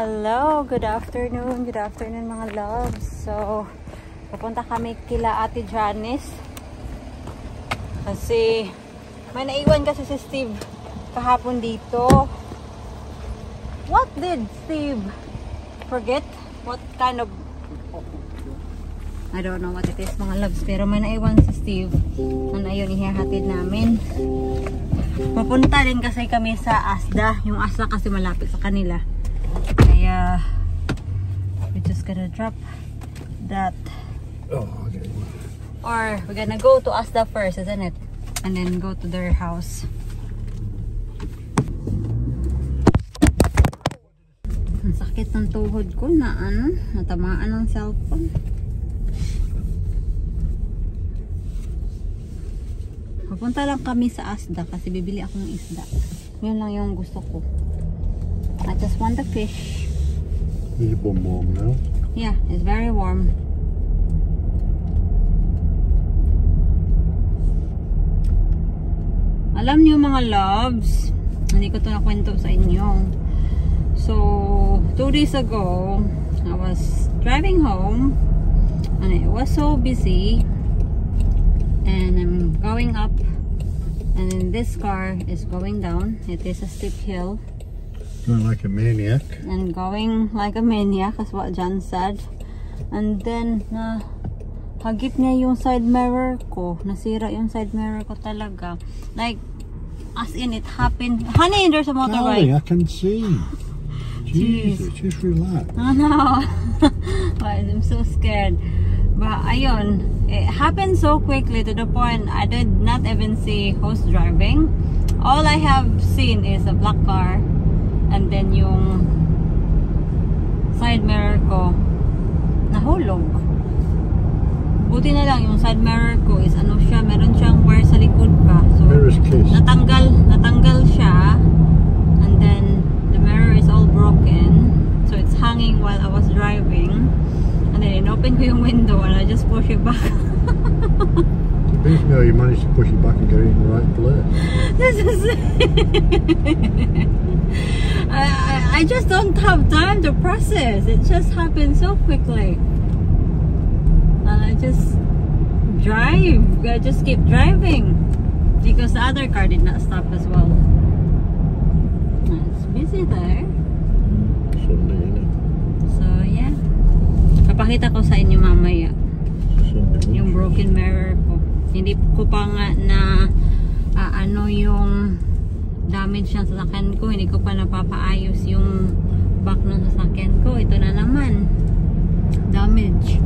Hello, good afternoon mga loves. So, pupunta kami kila Ate Janice kasi may naiwan kasi si Steve kahapon dito. What did Steve forget? What kind of, I don't know what it is mga loves, pero may naiwan si Steve na ayun, ihahatid namin. Pupunta din kasi kami sa Asda. Yung Asda kasi malapit sa kanila. Kaya we're just gonna drop that. Oh, okay. Or we're gonna go to Asda first, isn't it? And then go to their house. Ang sakit ng tuhod ko na natamaan ng cellphone. Pupunta lang kami sa Asda kasi bibili ako ng isda. Yun lang yung gusto ko. I just want the fish. Is it warm now? Yeah, it's very warm. Alam niyo mga loves, hindi ko to nakwento sa inyo. So, 2 days ago, I was driving home and it was so busy. And I'm going up, and then this car is going down. It is a steep hill. Going like a maniac. And going like a maniac, that's what John said. And then, hagip niya yung side mirror ko. Nasira yung side mirror ko talaga. Like, as in it happened. Honey, there's a motorbike. Darling, I can see. Jesus, just relax. I know. I'm so scared. But ayun, it happened so quickly to the point I did not even see who's driving. All I have seen is a black car and then yung side mirror ko nahulog. Buti na lang yung side mirror ko is ano siya, meron siyang wire sa likod pa. So natanggal siya and then the mirror is all broken. So it's hanging while I was driving. And then open ko yung window and I just push it back. Basically, you managed to push it back and get it in the right place. This is I just don't have time to process. It just happened so quickly. And I just drive. I just keep driving. Because the other car did not stop as well. It's busy there. Sunday, isn't it? So yeah. Papakita ko sa inyo mamaya yung broken mirror ko. Hindi ko pa nga na ano yung damage ng sasakyan ko. Hindi ko pa napapaayos yung back ng sasakyan ko. Ito na naman, damage.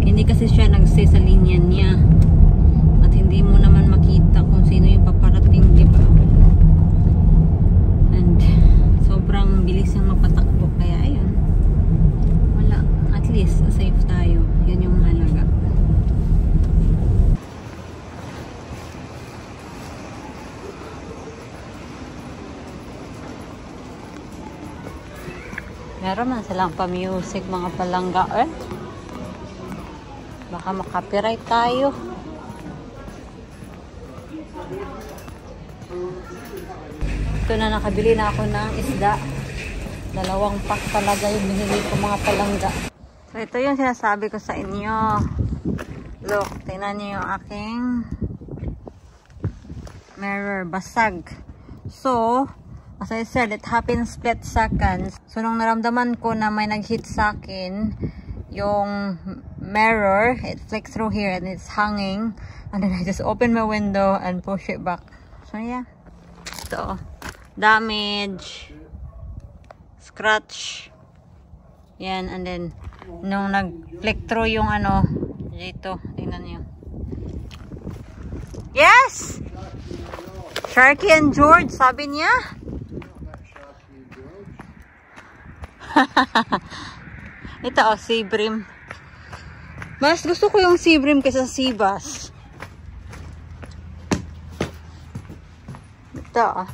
Hindi kasi siya nag-stay sa linya niya at hindi mo naman makita kung sino yung paparating, diba? And sobrang bilis yung mapatakbo, kaya ayun, at least safe tayo. Yun yung mahalaga. Meron man silang pa-music mga palangga baka makapiright tayo. Ito na, nakabili na ako ng isda. 2 pack talaga yung binili ko mga palangga. So, ito yung sinasabi ko sa inyo. Look, tingnan niyo yung aking mirror. Basag. So, as I said, it happened split seconds. So, nung naramdaman ko na may nag-hit sa akin, yung mirror, it flicked through here and it's hanging. And then I just opened my window and push it back. So, yeah. Ito. Damage. Scratch. Yan, and then nung nag-flick through yung ano dito, tingnan niyo. Yes! Sharky and George, sabi niya. Ito sea bream. Mas gusto ko yung sea bream kaysa sea bass. Ito.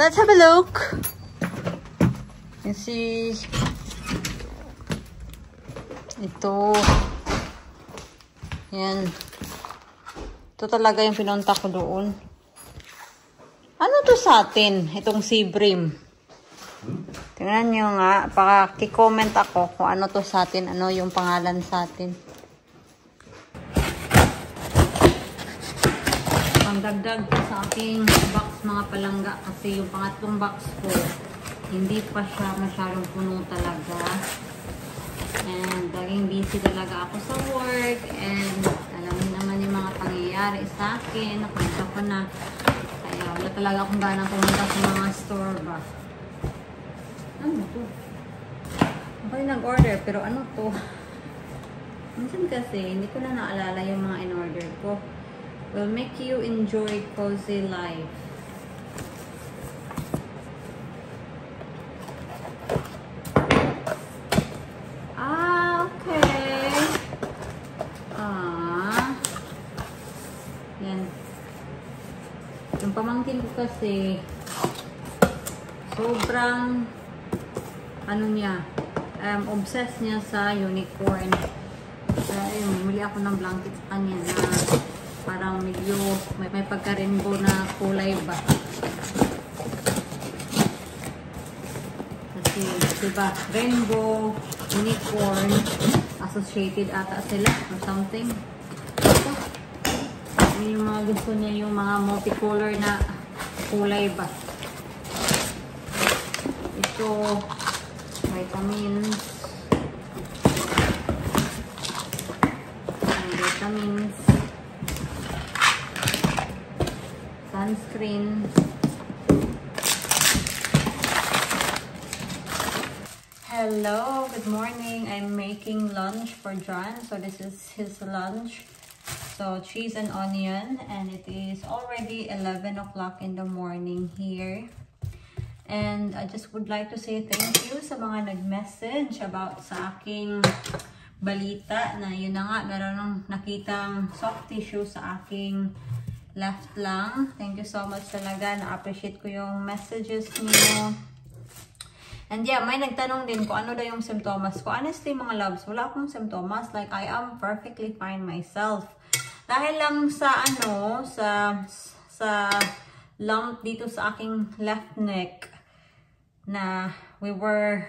Let's have a look. You see, ito, yan, ito talaga yung pinunta ko doon. Ano to sa atin, itong sea bream? Tingnan nyo nga, paki-comment ako kung ano to sa atin, ano yung pangalan sa atin. Pangdagdag sa aking box mga palangga kasi yung pangatlong box ko, hindi pa siya masyadong puno talaga. And laging busy talaga ako sa work and alam niyo naman yung mga pangyayari sa akin, nakwenta ko na. Kaya wala talaga akong ganang pumunta sa mga store ba. Ano to? Ako yung nag-order pero ano to? Minsan kasi hindi ko na naalala yung mga in-order ko. Will make you enjoy cozy life. Okay. Yan. Yung pamangkin ko kasi sobrang ano niya, obsessed niya sa unicorn. Kaya bumili ako ng blanket sa kanya na parang medyo may pagka-rainbow na kulay ba. Kasi diba, rainbow, unicorn, associated ata sila or something. Yung mga gusto niya yung mga multicolor na kulay ba. Ito, vitamins, sunscreen. Hello, good morning. I'm making lunch for John. So this is his lunch. So cheese and onion, and it is already 11 o'clock in the morning here. And I just would like to say thank you sa mga nag-message about sa aking balita na yun na nga, meron nang nakitang soft tissue sa aking left lung. Thank you so much talaga. Na-appreciate ko yung messages niyo. And yeah, may nagtanong din kung ano daw yung symptoms ko. Honestly, mga loves, wala akong symptoms. Like, I am perfectly fine myself. Dahil lang sa ano, sa lump dito sa aking left neck na we were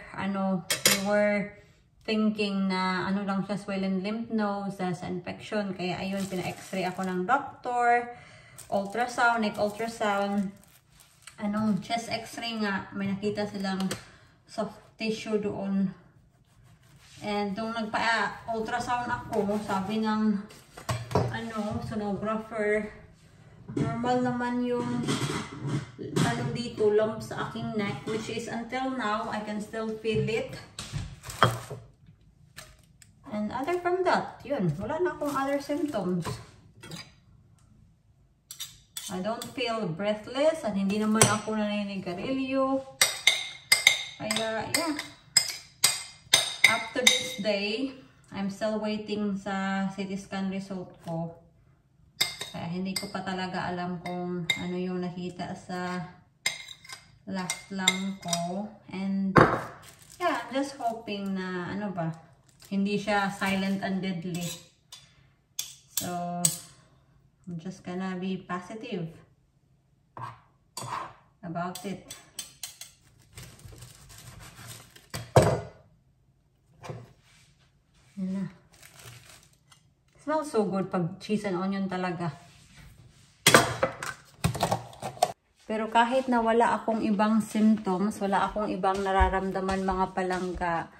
thinking na ano lang siya, swollen lymph nodes, sa infection. Kaya ayun, pina-x-ray ako ng doctor, ultrasound, neck ultrasound, chest x-ray nga, may nakita silang soft tissue doon. And nung nagpa-ultrasound ako, sabi ng sonographer, normal naman yung dito, lump sa aking neck, which is until now, I can still feel it. And other from that, yun, wala na akong other symptoms. I don't feel breathless, at hindi naman ako naninigarilyo. Kaya, yeah. Up to this day, I'm still waiting sa CT scan result ko. Kaya hindi ko pa talaga alam kung ano yung nakita sa left lung ko. And yeah, I'm just hoping na hindi siya silent and deadly. So I'm just gonna be positive about it. Yan na. Smells so good pag cheese and onion talaga. Pero kahit na wala akong ibang symptoms, wala akong ibang nararamdaman mga palangga,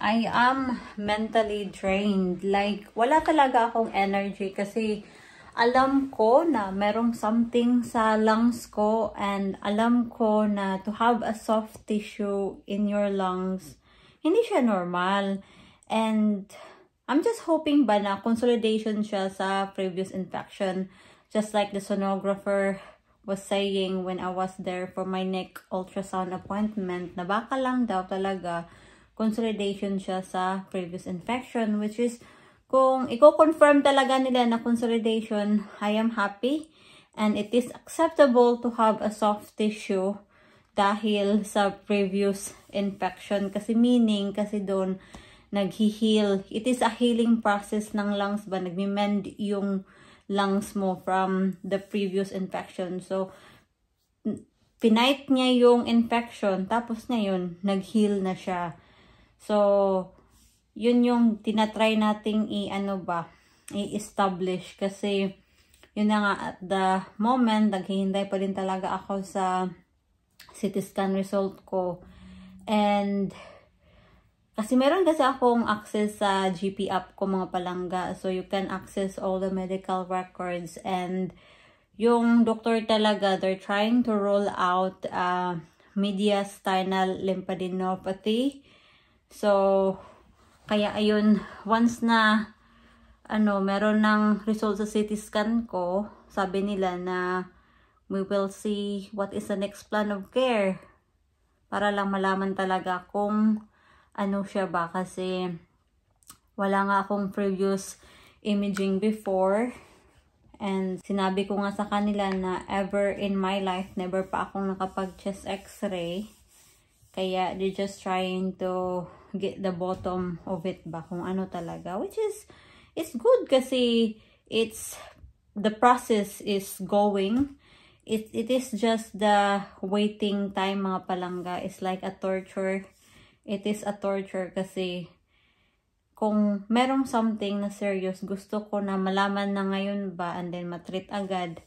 I am mentally drained. Like, wala talaga akong energy kasi alam ko na merong something sa lungs ko, and alam ko na to have a soft tissue in your lungs, hindi siya normal. And I'm just hoping ba na consolidation siya sa previous infection, just like the sonographer was saying when I was there for my neck ultrasound appointment, na baka lang daw talaga consolidation siya sa previous infection, which is kung i-confirm talaga nila na consolidation, I am happy, and it is acceptable to have a soft tissue dahil sa previous infection, kasi meaning kasi doon nag-heal. It is a healing process ng lungs ba, nagmi-mend yung lungs mo from the previous infection. So pinight niya yung infection, tapos ngayon, nag-heal na siya. So, yun yung tinatry nating i-establish kasi yun na nga, at the moment, naghihintay pa din talaga ako sa CT scan result ko. And kasi meron kasi akong access sa GP app ko mga palangga. So, you can access all the medical records. And yung doctor talaga, they're trying to roll out mediastinal lymphadenopathy. So, kaya ayun, once na meron ng result sa CT scan ko, sabi nila na we will see what is the next plan of care. Para lang malaman talaga kung ano siya ba, kasi wala nga akong previous imaging before. And sinabi ko nga sa kanila na ever in my life, never pa akong nakapag-chest x-ray. Kaya they're just trying to get the bottom of it ba, kung ano talaga. Which is, it's good kasi the process is going. It is just the waiting time mga palangga. It's like a torture. It is a torture kasi kung merong something na serious, gusto ko na malaman na ngayon ba and then matreat agad.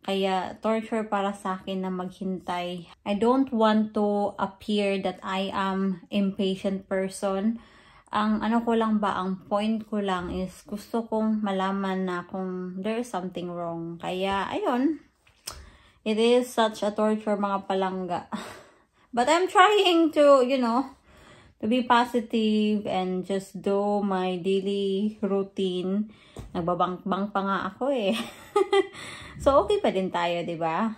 Kaya torture para sa akin na maghintay. I don't want to appear that I am impatient person. Ang ko lang ba, ang point ko lang is gusto kong malaman na kung there is something wrong. Kaya ayun, it is such a torture mga palangga. But I'm trying to, to be positive and just do my daily routine. Nagbabang-bang pa nga ako eh. So, okay pa din tayo, di ba?